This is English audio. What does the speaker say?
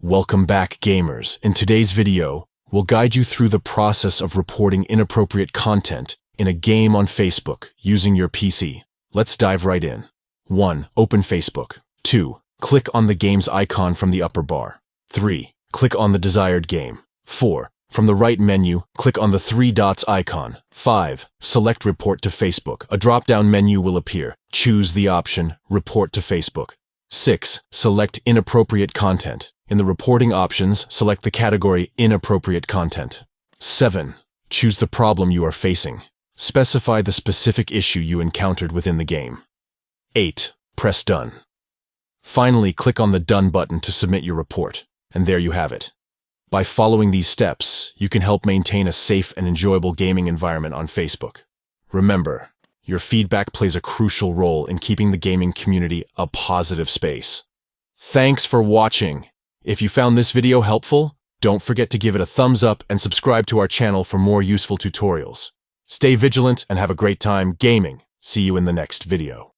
Welcome back, gamers. In today's video, we'll guide you through the process of reporting inappropriate content in a game on Facebook using your PC. Let's dive right in. 1. Open Facebook. 2. Click on the game's icon from the upper bar. 3. Click on the desired game. 4. From the right menu, click on the 3 dots icon. 5. Select Report to Facebook. A drop-down menu will appear. Choose the option Report to Facebook. 6. Select Inappropriate Content. In the reporting options, select the category Inappropriate Content. 7. Choose the problem you are facing. Specify the specific issue you encountered within the game. 8. Press Done. Finally, click on the Done button to submit your report. And there you have it. By following these steps, you can help maintain a safe and enjoyable gaming environment on Facebook. Remember, your feedback plays a crucial role in keeping the gaming community a positive space. Thanks for watching. If you found this video helpful, don't forget to give it a thumbs up and subscribe to our channel for more useful tutorials. Stay vigilant and have a great time gaming. See you in the next video.